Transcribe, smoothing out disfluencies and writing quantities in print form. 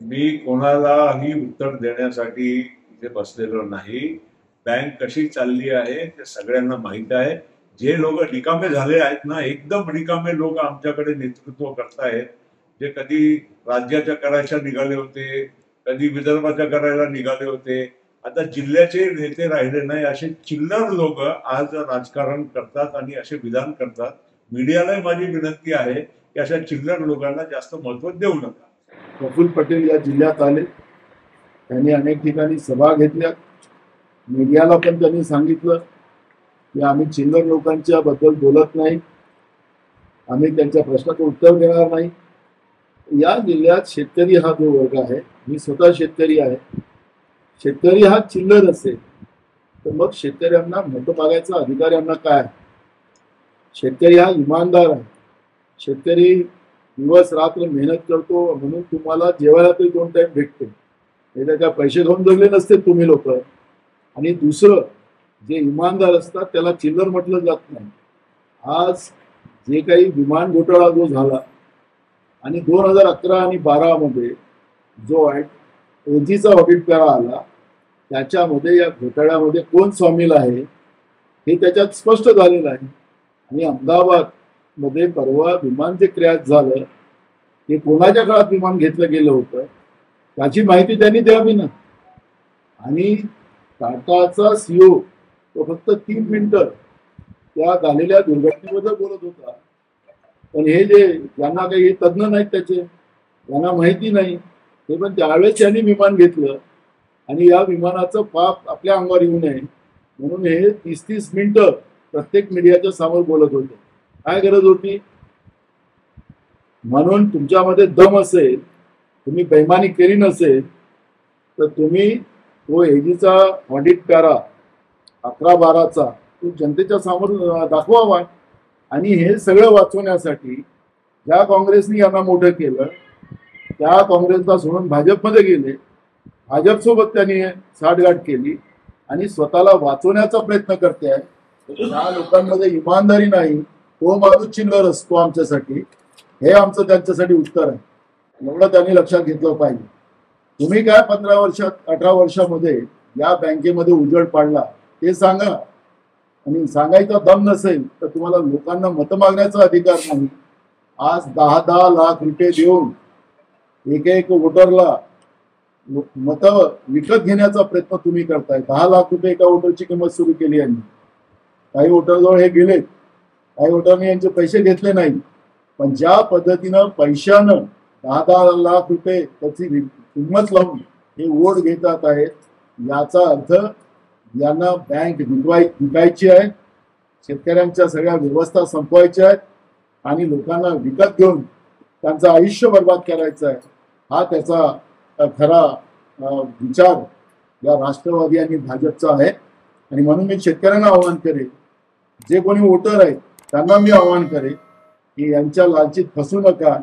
मी कोणालाही उत्तर देण्यासाठी इथे बसलेलो नाही. बँक कशी चालली आहे ते सगळ्यांना माहित आहे. जे लोक रिकामे झाले आहेत ना, एकदम रिकामे लोक आमच्याकडे नेतृत्व करतायत, जे कधी राज्याच्या करायच्या निघाले होते, कधी विदर्भाच्या करायला निघाले होते, आता जिल्ह्याचे नेते राहिले नाही, असे चिल्लर लोक आज राजकारण करतात आणि असे विधान करतात. मीडियालाही माझी विनंती आहे की अशा चिल्लर लोकांना जास्त महत्व देऊ नका. प्रफुल्ल पटेल या जिल्ह्यात आले, त्यांनी अनेक ठिकाणी सभा घेतल्या. मीडियाला पण त्यांनी सांगितलं की आम्ही चिल्लर लोकांच्या बद्दल बोलत नाही, आम्ही त्यांच्या प्रश्नाचं उत्तर देणार नाही. या जिल्ह्यात शेतकरी हा जो वर्ग आहे, मी स्वतः शेतकरी आहे, शेतकरी हा चिल्लर असेल तर मग शेतकऱ्यांना मतं मागायचा अधिकार यांना काय? शेतकरी हा इमानदार आहे. शेतकरी दिवस रात्र मेहनत करतो म्हणून तुम्हाला जेवायला तरी 2 टाइम भेटते, त्याच्या पैसे घेऊन जगले नसते तुम्ही लोक. आणि दुसरं, जे इमानदार असतात त्याला चिल्लर म्हटलं जात नाही. आज जे काही विमान घोटाळा जो झाला आणि 2011 आणि 12 मध्ये जो ओजीचा ऑडिट करा आला, त्याच्यामध्ये या घोटाळ्यामध्ये कोण सामील आहे हे त्याच्यात स्पष्ट झालेलं आहे. आणि अहमदाबाद मध्ये परवा विमान जे क्रॅश झालं ते कोणाच्या काळात विमान घेतलं गेलं होतं त्याची माहिती त्यांनी द्यावी ना. आणि टाटाचा सीओ तो फक्त 3 मिनिटं त्या झालेल्या दुर्घटनेबद्दल बोलत होता. पण हे जे ज्यांना काही तज्ज्ञ नाहीत त्याचे, त्यांना माहिती नाही, ते पण त्यावेळेस त्यांनी विमान घेतलं आणि या विमानाचं पाप आपल्या अंगावर येऊ नये म्हणून हे 30-30 मिनिटं प्रत्येक मीडियाच्या समोर बोलत होते. काय गरज होती? म्हणून तुमच्यामध्ये दम असेल, तुम्ही बेईमानी केली नसेल तर तुम्ही तो एजीचा ऑडिट करा 11-12चा, तो जनतेच्या समोर दाखवावा. आणि हे सगळं वाचवण्यासाठी ज्या काँग्रेसने यांना मोठं केलं त्या काँग्रेसला सोडून भाजपमध्ये गेले, भाजपसोबत त्यांनी साठगाठ केली आणि स्वतःला वाचवण्याचा प्रयत्न करते आहे. या लोकांमध्ये इमानदारी नाही, तो माणूस चिल्लर असतो आमच्यासाठी, हे आमचं त्यांच्यासाठी उत्तर आहे. एवढं त्यांनी लक्षात घेतलं पाहिजे. तुम्ही काय 15 वर्षात 18 वर्षामध्ये या बँकेमध्ये उजळ पाडला ते सांगा. आणि सांगायचा दम नसेल तर तुम्हाला लोकांना मतं मागण्याचा अधिकार नाही. आज 10-10 लाख रुपये देऊन एक वोटरला मतं विकत घेण्याचा प्रयत्न तुम्ही करताय. 10 लाख रुपये एका वोटरची किंमत सुरू केली यांनी. काही वोटरजवळ हे गेलेत, काही वोटरने यांचे पैसे घेतले नाही. पण ज्या पद्धतीनं पैशानं 10-10 लाख रुपये त्याची किंमत लावून हे वोट घेतात आहेत, याचा अर्थ यांना बँक विकायची आहे, शेतकऱ्यांच्या सगळ्या व्यवस्था संपवायच्या आहेत आणि लोकांना विकत घेऊन त्यांचं आयुष्य बर्बाद करायचं आहे. हा त्याचा खरा विचार या राष्ट्रवादी आणि भाजपचा आहे. आणि म्हणून मी शेतकऱ्यांना आवाहन करेन, जे कोणी वोटर आहेत त्यांना मी आवाहन करेन की यांच्या लालचीत फसू नका.